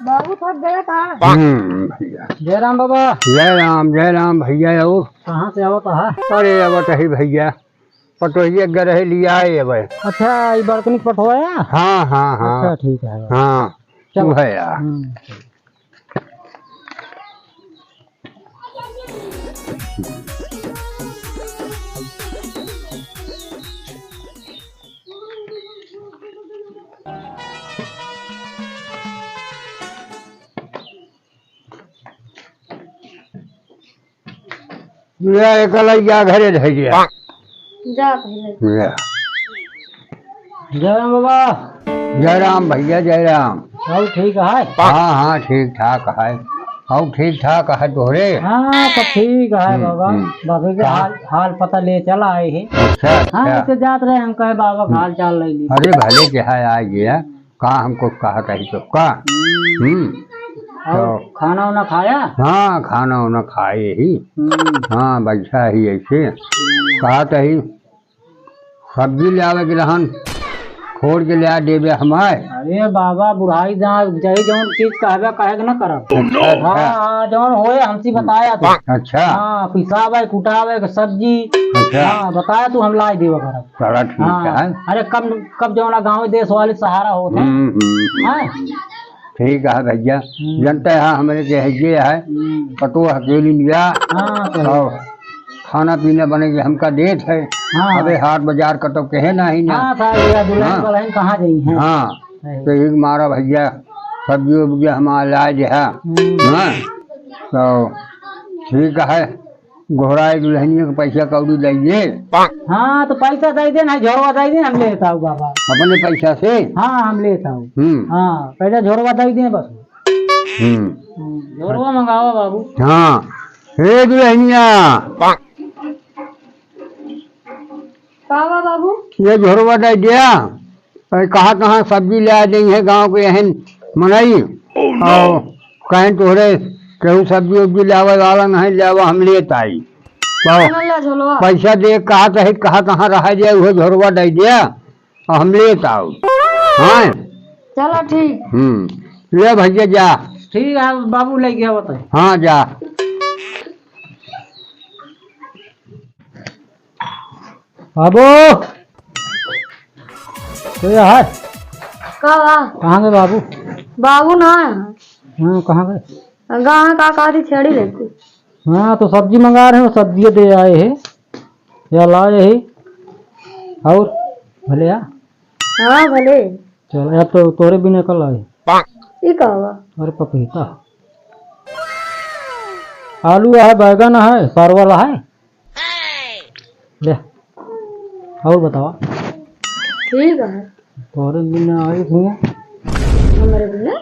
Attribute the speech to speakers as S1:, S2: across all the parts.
S1: बाबू थक गया था।
S2: भैया
S3: जय राम बाबा।
S2: जय राम भैया। और
S3: कहाँ से आवत है?
S2: अरे अब ही भैया पटोहिए गरहे लिया है अब।
S3: अच्छा ये बर्तनी पटवाया।
S2: हाँ हाँ हाँ।
S3: अच्छा ठीक है।
S2: हाँ
S3: चलो
S2: है यार। कलैया घरे रह गया।
S1: जा पहले।
S3: जय राम बाबा।
S2: जय राम भैया जय राम।
S3: सब ठीक है?
S2: हाँ हाँ ठीक ठाक है। और ठीक ठाक है तोहरे?
S3: हाँ सब ठीक है बाबा। बाबा के हाल पता ले चला आए है।
S2: अच्छा
S3: हाँ तो जात रहे हम कहे बाबा का हाल चाल ले ली।
S2: अरे भले क्या है आ गया। कहाँ हमको कहा कही तो का।
S3: और खाना वाना खाया?
S2: हाँ खाना वाना खाए ही। हाँ बैठा ही ऐसे कहा ही सब्जी ले आवे के रहन खोड़ के ले देवे हमारे।
S3: अरे बाबा बुढ़ाई जही जौन चीज कहबे कहे न करब। हाँ जौन होए हमसे बताया था।
S2: अच्छा
S3: हाँ पिसावे कुटावे सब्जी।
S2: अच्छा
S3: हाँ बताया तू हम ला देवा करब।
S2: चला ठीक है।
S3: अरे कब जौना गाँव देश वाले सहारा होते हैं।
S2: ठीक है भैया जनता है हमारे के है पटो अकेली लिया। और खाना पीना बनेगी हमका डेट है। अबे हाट बाजार का तो कहे ना ही ना।
S3: कहाँ गई है?
S2: हाँ तो एक मारा भैया सब्जी उब्जी हमारा लाज है। हाँ तो ठीक है घोड़ा दुल्हनिया का पैसा कौड़ी दीजिए।
S3: हाँ तो पैसा दे देना झोरवा दे दे हम लेता हूँ बाबा
S2: अपने पैसा से।
S3: हाँ हम लेता हूँ। हाँ पैसा झोरवा दे दे बस। झोरवा मंगाओ बाबू।
S2: हाँ हे दुल्हनिया
S1: बाबू
S2: ये झोरवा दे दिया। कहाँ कहाँ सब्जी ले आ गई है गाँव के एहन मनई। और कहीं तोहरे केहू सब्जी उब्जी लावा वाला नहीं लावा हम लेत आई। पैसा दे कहा कहाँ रहा जाए वो झोरवा दे दिया और हम लेत आओ। हाँ
S1: चलो ठीक।
S2: ले भैया जा।
S3: ठीक है बाबू ले गया बताए।
S2: हाँ जा।
S3: बाबू तो है कहाँ गए बाबू?
S1: बाबू ना
S3: हाँ कहाँ गए?
S1: गाँव का छेड़ी लेती।
S3: हाँ तो सब्जी मंगा रहे हो सब्जी दे आए है या लाए है। और भले यार।
S1: हाँ भले।
S3: चल यार तो तोरे भी निकल आए।
S1: अरे
S3: पपीता आलू है बैगन है परवल है। ले और बताओ।
S1: ठीक है
S3: तोरे बिना आई थी
S1: हमारे बिना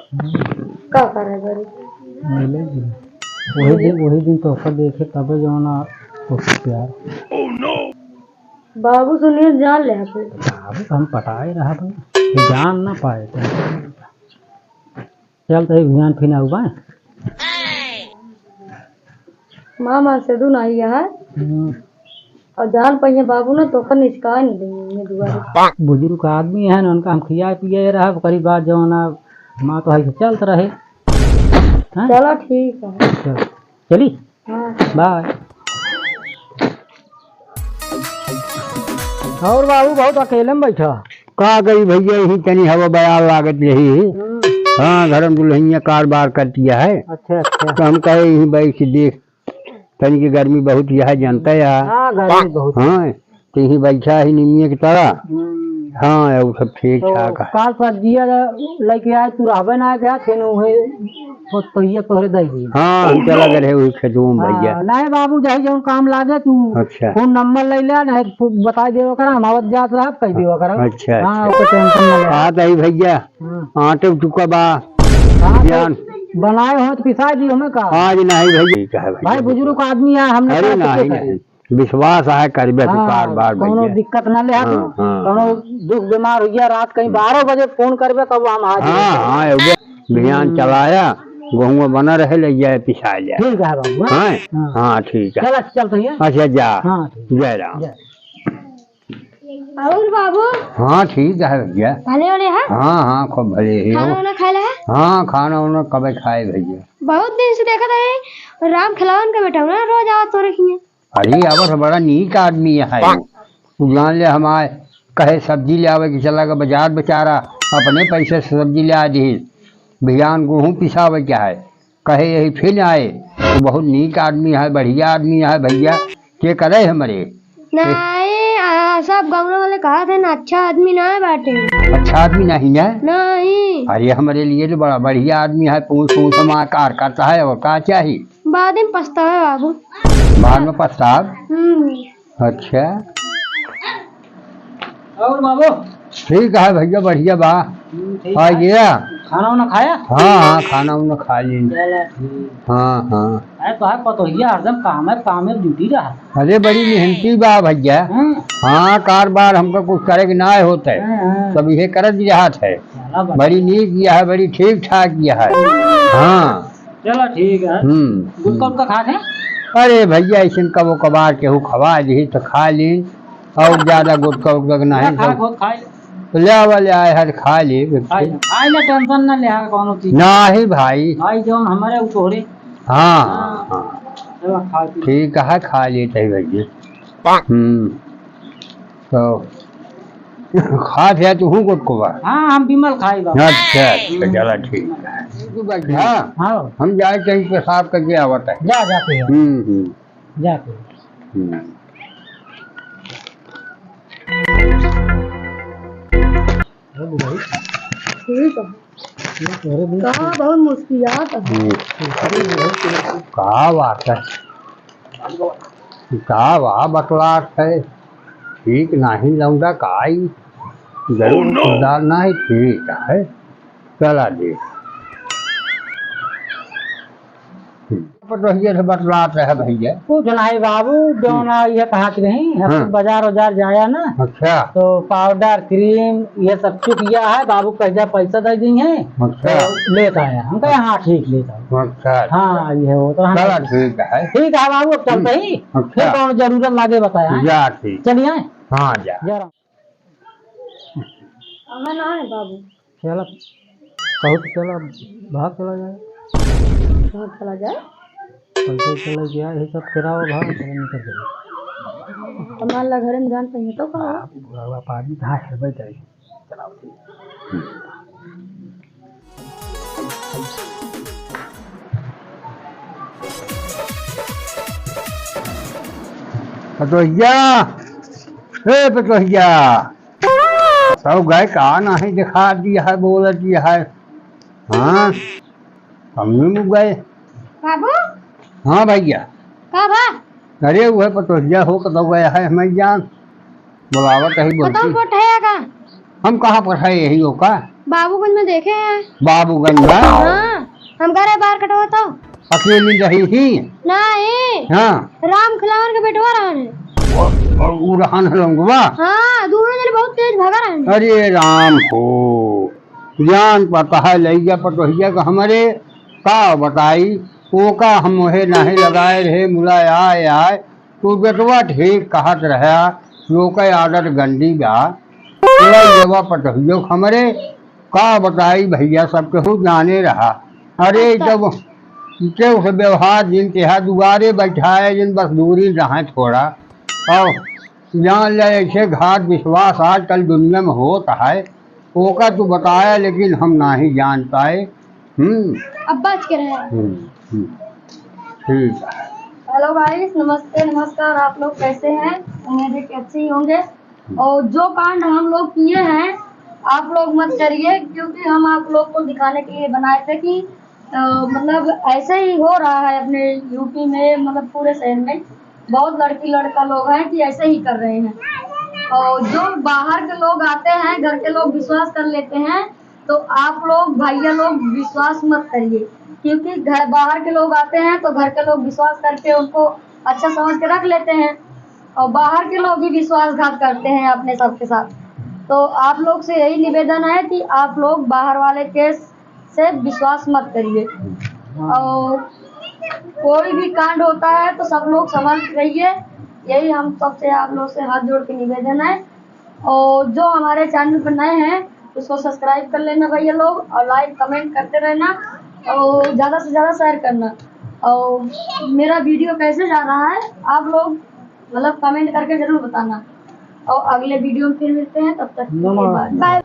S1: का कर रहे
S3: मिले वही दिन तो ओकर देखे तबे जौना प्यार।
S1: बाबू सुनिए जान ले
S3: बाबू हम पटाए रहा भाई जान ना पाए। चल तो ध्यान फिना हुआ
S1: मामा से दू नहीं है और जान पहिए बाबू ना तो निचका नहीं देंगे।
S3: बुजुर्ग आदमी है ना उनका हम खिया पिए रहा करीब बार जौना माँ तो है चलते रहे।
S1: चलो ठीक है
S3: चली
S1: बाय।
S3: और बाबू बहुत अकेले में बैठा
S2: का गई भैया यही तनी हवा बयाल लागत यही। हाँ घर में दुल्हनिया कारोबार करती है।
S3: अच्छा अच्छा
S2: तो हम कहे यही बैठ देख तनी की गर्मी बहुत यह जनता है।
S3: हाँ गर्मी बहुत।
S2: हाँ तो यही बैठा ही निमिया की तरह। हाँ वो सब ठीक ठाक है।
S3: काल सब्जिया लेके आए तू रहबे ना गया थे तो ये तोहरे दे दी।
S2: हाँ हम चला गए वही खेतों में भैया।
S3: नहीं बाबू जाए जो काम लागे तू
S2: अच्छा
S3: फोन नंबर ले लिया नहीं बता देवा करा हम आवत जात रहा कह देवा करा।
S2: अच्छा
S3: हाँ कोई टेंशन ना ले।
S2: हाँ तो भैया आटे चुका बा
S3: बनाए हो तो पिसा दी हमें का।
S2: आज नहीं भैया
S3: भाई बुजुर्ग आदमी है हमने
S2: अरे नहीं विश्वास है करबे तू बार
S3: कोनो दिक्कत ना ले कोनो दुख बीमार हो गया रात कहीं 12 बजे फोन करबे तब हम आ जाए।
S2: हाँ अभियान चलाया गेहूँ बना रहे ले जाए पिसा जाए।
S3: ठीक है बाबू।
S2: हाँ ठीक है
S3: चल तो
S2: अच्छा जा।
S3: हाँ
S2: जय राम।
S1: और बाबू
S2: हाँ ठीक है भैया।
S1: भले वाले हैं?
S2: हाँ हाँ खूब भले ही हो।
S1: खाना वाना खा ले है?
S2: हाँ खाना वाना कब खाए भैया।
S1: बहुत दिन से देखा था ये राम खिलावन का बेटा ना रोज आवा तो रखी।
S2: अरे अब बड़ा नीक आदमी है वो। जान ले हमारे कहे सब्जी ले आवे कि चला का बाजार बेचारा अपने पैसे से सब्जी ले आ दी भैया गेहूँ पिसावे क्या है कहे यही फिर आए तो बहुत नीक आदमी है बढ़िया आदमी है भैया के करे हमारे
S1: नहीं सब गाँव वाले कहा थे ना अच्छा आदमी ना है बाटे।
S2: अच्छा आदमी नहीं है
S1: नहीं
S2: अरे हमारे लिए तो बड़ा बढ़िया आदमी है पूछ पूछ हमारा कार करता है और क्या चाहिए
S1: बाद में पछतावा बाबू।
S2: बाद में पछताव। अच्छा
S3: और बाबू
S2: ठीक है भैया बढ़िया बा
S3: ठीक
S2: आ
S3: है।
S2: गया
S3: खाना वाना खाया?
S2: हाँ हाँ खाना वाना खा ली।
S3: चला ठीक।
S2: हाँ हाँ
S3: अरे तो है पतोहिया हरदम काम में ड्यूटी रहा।
S2: अरे बड़ी मेहनती बा भैया। हाँ कारोबार हमको कुछ करे के ना होता है सब ये कर दिया है बड़ी नीक किया है बड़ी ठीक ठाक किया है। हाँ
S3: चलो ठीक है। गुटका उटका खा थे?
S2: अरे भैया ऐसे कबो कबार केहू खवा दी तो खा ली और ज्यादा गुटका उटका नहीं सब ले आए हर खा ली
S3: खाई ले टेंशन ना ले कोनो चीज
S2: ना ही भाई
S3: भाई जो हमारे उतोरे।
S2: हाँ हाँ
S3: चलो खा पी।
S2: ठीक है खा लेते हैं भैया। तो खा दिया तू हूँ गुटको बा।
S3: हाँ हम बिमल खाई बाबा।
S2: अच्छा अच्छा चलो ठीक है तू बैठा
S3: हाँ
S2: हम जाए कहीं पेशाब करके आवत है।
S3: जा जाके जाके
S1: ठीक है कहा बहुत मुश्किलात है।
S2: का बात है का वाह बकलाट है ठीक नहीं लौंडा काई जरूर डालना है ठीक है चला दे पटोहिए से बतलात है भैया।
S3: कुछ नहीं बाबू जो ना ये कहा कि नहीं हम
S2: हाँ।
S3: तो बाजार जाया ना
S2: अच्छा
S3: तो पाउडर क्रीम ये सब कुछ किया है बाबू कैसा पैसा दे दी है
S2: अच्छा
S3: तो लेता है हम कहे हाँ ठीक लेता
S2: अच्छा
S3: हाँ ये हो तो हम
S2: चला ठीक है
S3: ठीक है बाबू अब चलते ही
S2: अच्छा।
S3: फिर कौन जरूरत लागे बताया
S2: जा ठीक
S3: चलिए
S2: हाँ जा
S3: जरा
S1: ना है बाबू
S3: चलो बहुत चलो भाग चला जाए
S1: कहाँ चला जाए
S3: पैसे चला गया यही सब कराओ भाग चलो निकल जाए
S1: हमारे ला घर में जान पाइए तो कहाँ
S3: आप आदमी कहाँ है भाई जाए चलाओ
S2: पटोहिया पटोहिया सब गए कहा नहीं दिखा दिया है बोल दिया है। हाँ हमने मुँह गए।
S1: बाबू
S2: हाँ भैया
S1: कहाँ बा
S2: अरे वह पटोहिया हो कतो गया है हमें जान बुलावत है
S1: बताओ
S2: बोलती
S1: पठाया का
S2: हम कहाँ पर है यही हो का
S1: बाबूगंज में देखे हैं।
S2: बाबूगंज में
S1: हाँ हम कह रहे बाहर कटवा तो
S2: अकेली रही थी।
S1: नहीं
S2: हाँ
S1: राम खिलावन के बेटवा रहा
S2: और वो रहन लंगवा।
S1: हाँ दोनों जने बहुत तेज भागा रहे हैं।
S2: अरे राम हो जान पता है लैया पटोहिया का हमारे का बताई वो का हम वहे नहीं लगाए रहे मुला आए तो बेटवा ठीक कहत रहा वो का आदत गंदी बा जवा पटोहियो हमारे का बताई भैया सब केहू जाने रहा। अरे जब के उस व्यवहार जिन के दुआरे बैठाए जिन बस दूरी रहा थोड़ा और जान ले ऐसे घाट विश्वास आजकल दुनिया में होता है वो का तू बताया लेकिन हम ना ही जान पाए।
S1: अब बच के रहे।
S2: ठीक है।
S1: हेलो गाइस नमस्ते नमस्कार आप लोग कैसे हैं उम्मीद है कि अच्छे ही होंगे। और जो कांड हम लोग किए हैं आप लोग मत करिए क्योंकि हम आप लोग को दिखाने के लिए बनाए थे कि मतलब ऐसे ही हो रहा है अपने यूपी में मतलब पूरे शहर में बहुत लड़की लड़का लोग हैं कि ऐसे ही कर रहे हैं। और जो बाहर के लोग आते हैं घर के लोग विश्वास कर लेते हैं तो आप लोग भैया लोग विश्वास मत करिए क्योंकि घर बाहर के लोग आते हैं तो घर के लोग विश्वास करके उनको अच्छा समझ के रख लेते हैं और बाहर के लोग भी विश्वासघात करते हैं अपने सबके साथ। तो आप लोग से यही निवेदन है कि आप लोग बाहर वाले केस से विश्वास मत करिए और कोई भी कांड होता है तो सब लोग समझ रहिए। यही हम सबसे आप लोग से हाथ जोड़ के निवेदन है और जो हमारे चैनल पर नए हैं उसको सब्सक्राइब कर लेना भैया लोग, और लाइक कमेंट करते रहना और ज़्यादा से ज़्यादा शेयर करना। और मेरा वीडियो कैसे जा रहा है आप लोग मतलब कमेंट करके ज़रूर बताना। और अगले वीडियो में फिर मिलते हैं, तब तक के लिए बाय।